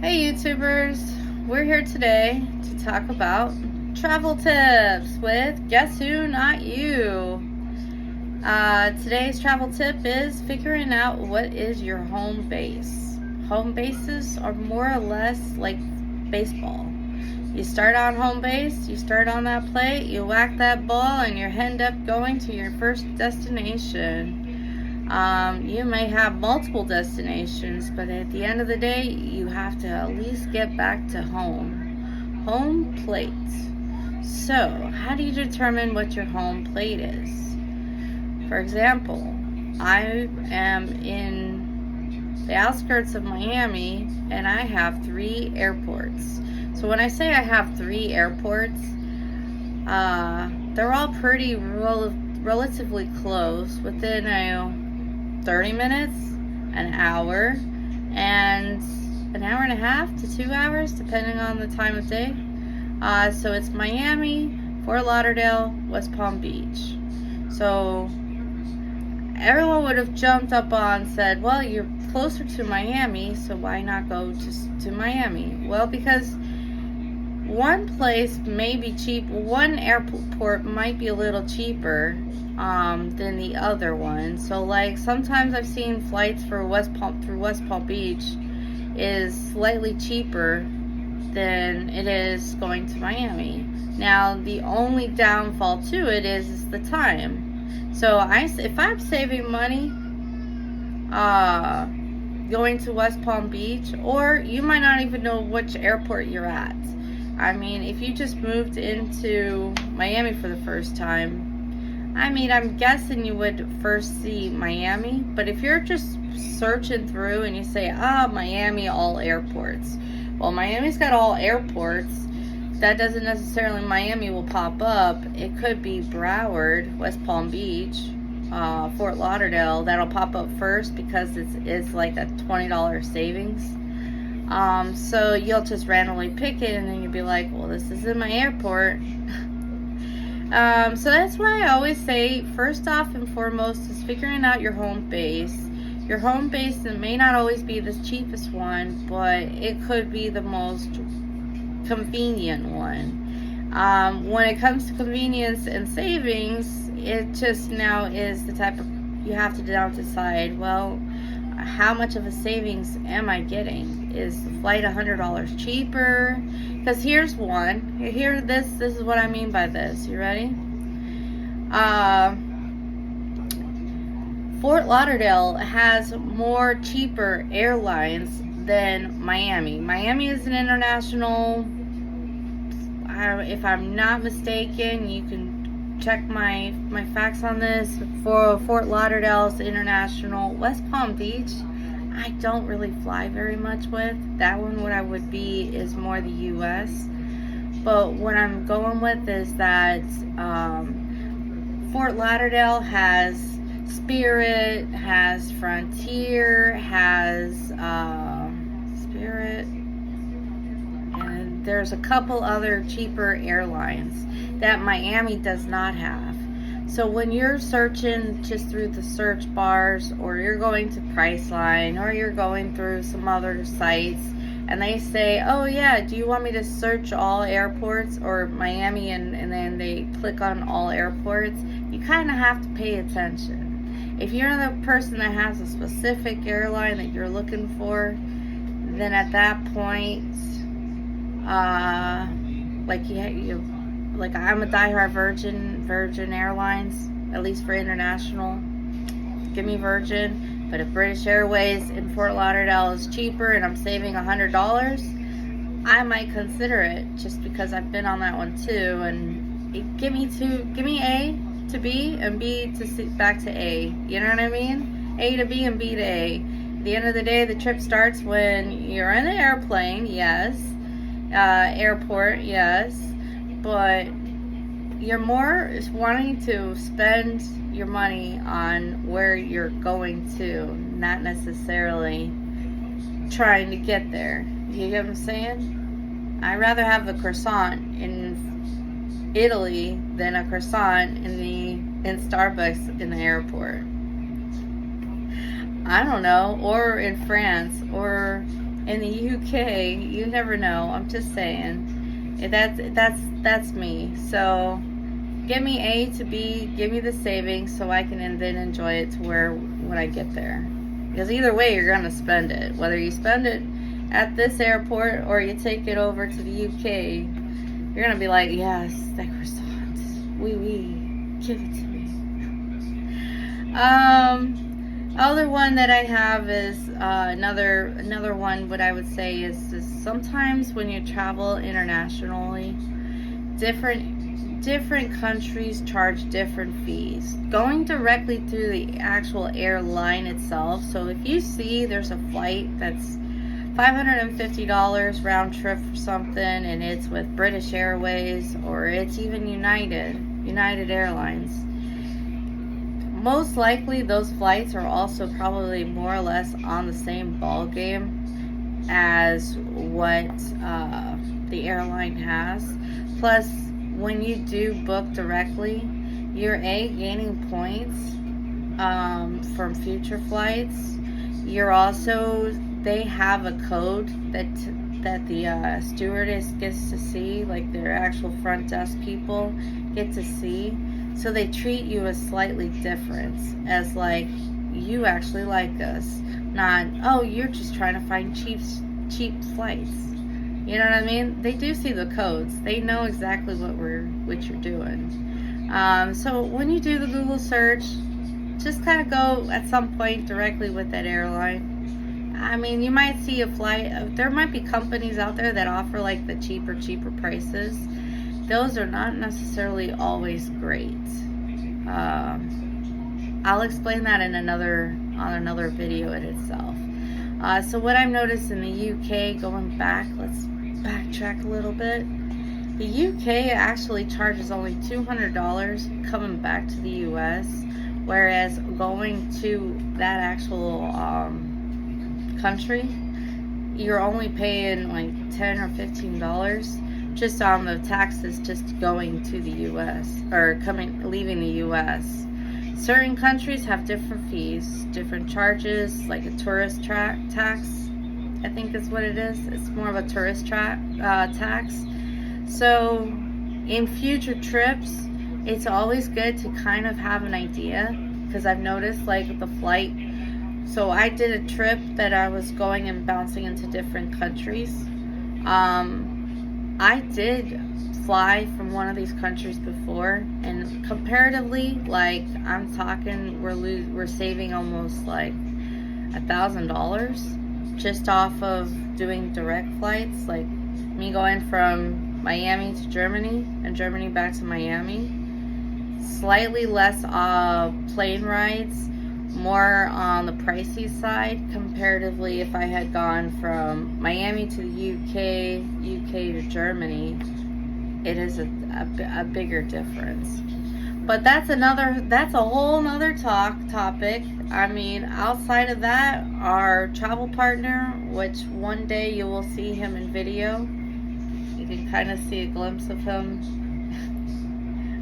Hey YouTubers, we're here today to talk about travel tips with Guess Who Not You. Today's travel tip is figuring out what is your home base. Home bases are more or less like baseball. You start on home base, you start on that plate, you whack that ball, and you end up going to your first destination. You may have multiple destinations, but at the end of the day, you have to at least get back to home. Home plate. So, how do you determine what your home plate is? For example, I am in the outskirts of Miami, and I have 3 airports. So when I say I have 3 airports, they're all pretty relatively close, within 30 minutes, an hour, and an hour and a half to 2 hours, depending on the time of day. So it's Miami, Fort Lauderdale, West Palm Beach. So everyone would have jumped up on said, well, you're closer to Miami, so why not go just to Miami? Well, because one place may be cheap, one airport might be a little cheaper than the other one. So like sometimes I've seen flights for West Palm Beach is slightly cheaper than it is going to Miami. Now the only downfall to it is the time. So if I'm saving money going to West Palm Beach, or you might not even know which airport you're at. I mean, if you just moved into Miami for the first time, I mean, I'm guessing you would first see Miami. But if you're just searching through and you say, Miami, all airports. Well, Miami's got all airports. That doesn't necessarily Miami will pop up. It could be Broward, West Palm Beach, Fort Lauderdale. That'll pop up first because it's like a $20 savings. So you'll just randomly pick it, and then you'll be like, well, this isn't my airport. So that's why I always say, first off and foremost, is figuring out your home base. Your home base may not always be the cheapest one, but it could be the most convenient one. When it comes to convenience and savings, it just now is the type of, you have to now decide, well, how much of a savings am I getting? Is the flight $100 cheaper? Because here's one. This is what I mean by this. You ready? Fort Lauderdale has more cheaper airlines than Miami. Miami is an international. If I'm not mistaken, you can check my facts on this. For Fort Lauderdale's international. West Palm Beach, I don't really fly very much with. That one, what I would be is more the U.S. But what I'm going with is that Fort Lauderdale has Spirit, has Frontier, has Spirit, and there's a couple other cheaper airlines that Miami does not have. So when you're searching just through the search bars, or you're going to Priceline, or you're going through some other sites, and they say, oh yeah, do you want me to search all airports or Miami, and then they click on all airports, you kind of have to pay attention. If you're the person that has a specific airline that you're looking for, then at that point, like I'm a diehard Virgin Airlines, at least for international. Give me Virgin. But if British Airways in Fort Lauderdale is cheaper and I'm saving $100, I might consider it, just because I've been on that one too. And give me A to B and B to C, back to A. You know what I mean? A to B and B to A. At the end of the day, the trip starts when you're in the airplane, yes. Airport, yes. But you're more wanting to spend your money on where you're going to, not necessarily trying to get there. You get what I'm saying? I'd rather have the croissant in Italy than a croissant in Starbucks in the airport. I don't know, or in France, or in the UK, you never know. I'm just saying. That's me. So get me A to B, give me the savings so I can then enjoy it to where when I get there. Because either way, you're gonna spend it. Whether you spend it at this airport or you take it over to the UK, you're gonna be like, yes, that croissant, oui, give it to me. Other one that I have is another one. What I would say is sometimes when you travel internationally, different countries charge different fees. Going directly through the actual airline itself. So if you see there's a flight that's $550 round trip for something, and it's with British Airways or it's even United Airlines, most likely those flights are also probably more or less on the same ball game as what the airline has. Plus, when you do book directly, you're gaining points from future flights. You're also, they have a code that the stewardess gets to see, like their actual front desk people get to see. So they treat you as slightly different, as like, you actually like us, not, oh, you're just trying to find cheap flights. You know what I mean? They do see the codes. They know exactly what you're doing. So when you do the Google search, just kind of go at some point directly with that airline. I mean, you might see a flight. There might be companies out there that offer like the cheaper prices. Those are not necessarily always great. I'll explain that on another video in itself. So what I've noticed in the UK, going back, let's backtrack a little bit. The UK actually charges only $200 coming back to the US, whereas going to that actual country, you're only paying like $10 or $15 just on the taxes just going to the US or leaving the US. Certain countries have different fees, different charges, like a tourist tax, I think is what it is. It's more of a tourist tax. So in future trips, it's always good to kind of have an idea, because I've noticed like the flight. So I did a trip that I was going and bouncing into different countries. I did fly from one of these countries before, and comparatively, like, I'm talking, we're saving almost like $1,000 just off of doing direct flights, like me going from Miami to Germany and Germany back to Miami. Slightly less plane rides, more on the pricey side comparatively. If I had gone from Miami to the UK to Germany, it is a bigger difference. But that's a whole nother topic. I mean, outside of that, our travel partner, which one day you will see him in video, you can kind of see a glimpse of him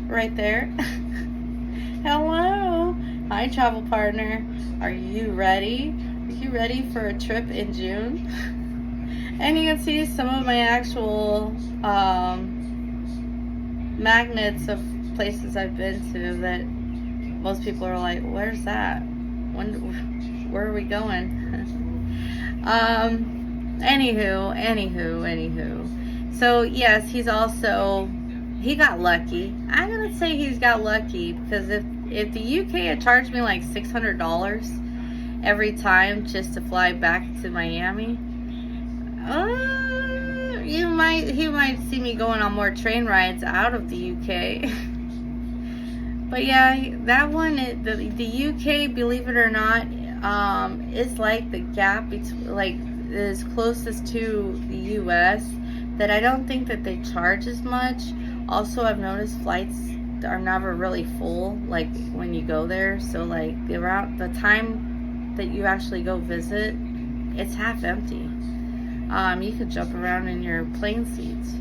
right there. Hello. Hi, travel partner. Are you ready? Are you ready for a trip in June? And you can see some of my actual magnets of places I've been to that most people are like, where's that? Where are we going? Anywho. So yes, he got lucky. I'm gonna say he's got lucky, because if the UK had charged me like $600 every time just to fly back to Miami, he might see me going on more train rides out of the UK. But yeah, that one, the UK, believe it or not, is like the gap between, like, is closest to the US, that I don't think that they charge as much. Also, I've noticed flights are never really full, like when you go there. So like the time that you actually go visit, it's half empty. You could jump around in your plane seats.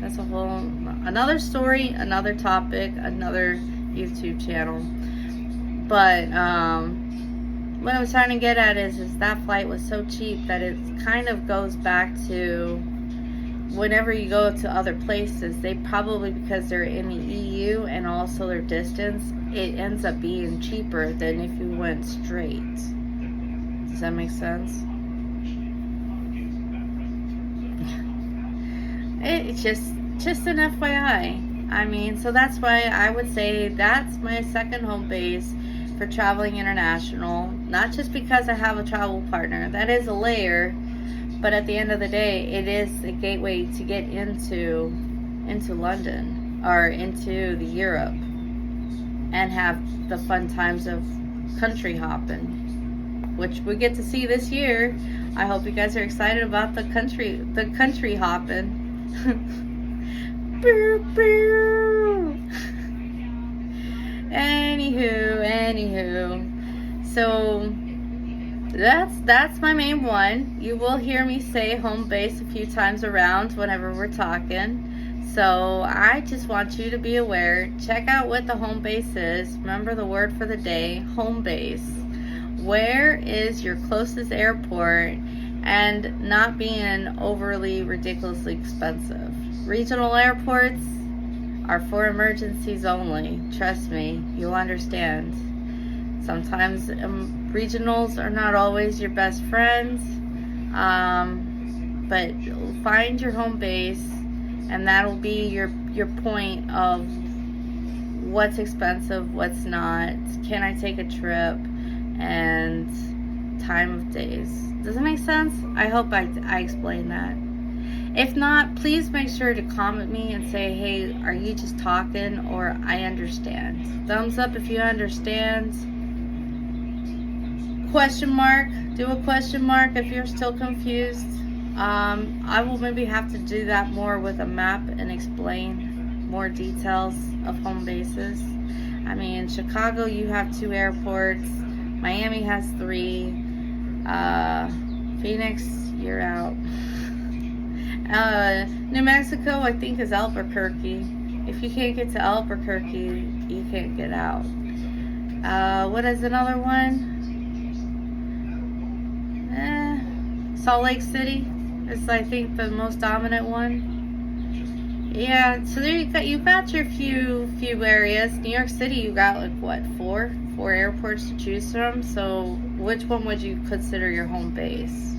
That's another story, another topic, another YouTube channel. But what I was trying to get at is that flight was so cheap that it kind of goes back to whenever you go to other places, they probably, because they're in the EU and also their distance, it ends up being cheaper than if you went straight. Does that make sense? It's just an FYI. I mean, so that's why I would say that's my second home base for traveling international. Not just because I have a travel partner. That is a layer. But at the end of the day, it is a gateway to get into London or into the Europe and have the fun times of country hopping, which we get to see this year. I hope you guys are excited about the country hopping. Anywho, so that's my main one. You will hear me say home base a few times around whenever we're talking. So I just want you to be aware. Check out what the home base is. Remember the word for the day, home base. Where is your closest airport and not being overly ridiculously expensive? Regional airports are for emergencies only. Trust me, you'll understand. Sometimes regionals are not always your best friends, but find your home base, and that'll be your point of what's expensive, what's not, can I take a trip, and time of days. Does that make sense? I hope I explained that. If not, please make sure to comment me and say, hey, are you just talking, or I understand. Thumbs up if you understand. Question mark. Do a question mark if you're still confused. I will maybe have to do that more with a map and explain more details of home bases. I mean, Chicago, you have 2 airports. Miami has 3. Phoenix, you're out. New Mexico, I think, is Albuquerque. If you can't get to Albuquerque, you can't get out. What is another one? Salt Lake City is, I think, the most dominant one. Yeah, so there you got your few areas. New York City, you got like what, 4 airports to choose from. So which one would you consider your home base?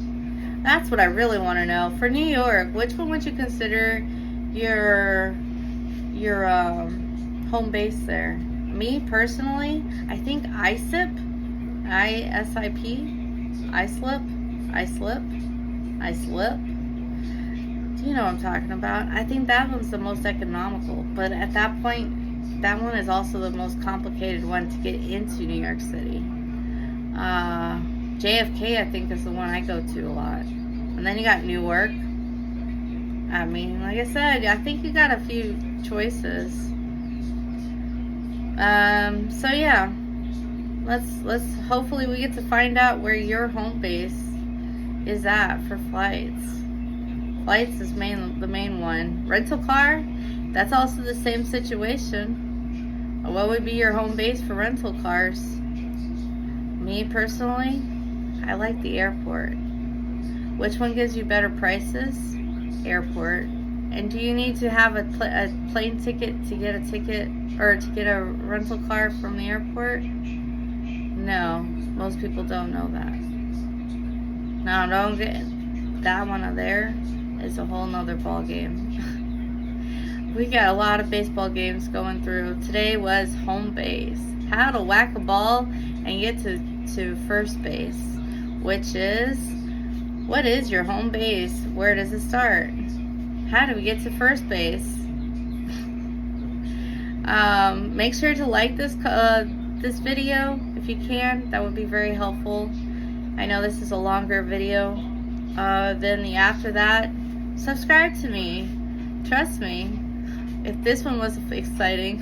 That's what I really want to know. For New York, which one would you consider your home base there? Me personally, I think ISIP, islip. Do you know what I'm talking about? I think that one's the most economical, but at that point, that one is also the most complicated one to get into New York City. JFK, I think, is the one I go to a lot. And then you got Newark. I mean, like I said, I think you got a few choices. So yeah, let's hopefully we get to find out where your home base is at for flights. Flights is the main one. Rental car, that's also the same situation. What would be your home base for rental cars? Me personally, I like the airport. Which one gives you better prices? Airport. And do you need to have a plane ticket to get a ticket or to get a rental car from the airport? No, most people don't know that. Now, don't get that one there is a whole nother ball game. We got a lot of baseball games going through. Today was home base. How to whack a ball and get to first base, which is, what is your home base? Where does it start? How do we get to first base? Make sure to like this video if you can. That would be very helpful. I know this is a longer video than the after that. Subscribe to me. Trust me. If this one was exciting,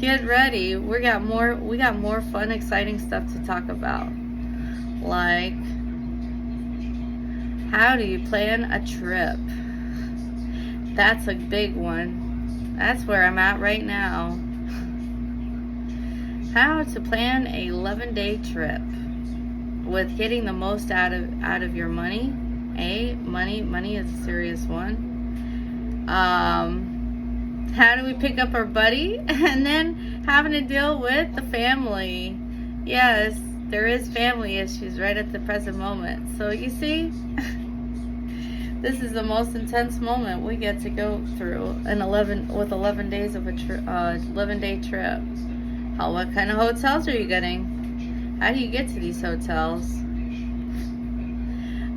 get ready. We got more fun, exciting stuff to talk about. Like, how do you plan a trip? That's a big one. That's where I'm at right now. How to plan a 11-day trip. with getting the most out of your money. Money is a serious one. How do we pick up our buddy? And then having to deal with the family. Yes, there is family issues right at the present moment. So you see, this is the most intense moment we get to go through in 11 days of a 11-day trip. What kind of hotels are you getting? How do you get to these hotels?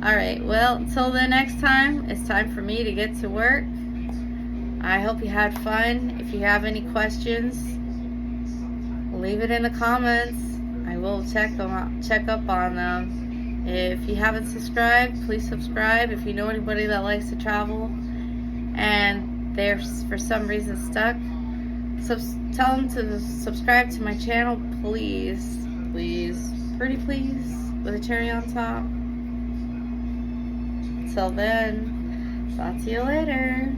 Alright, well, until the next time, it's time for me to get to work. I hope you had fun. If you have any questions, leave it in the comments. I will check up on them. If you haven't subscribed, please subscribe. If you know anybody that likes to travel and they're for some reason stuck, tell them to subscribe to my channel, please. Please. Pretty please. With a cherry on top. Till then, talk to you later.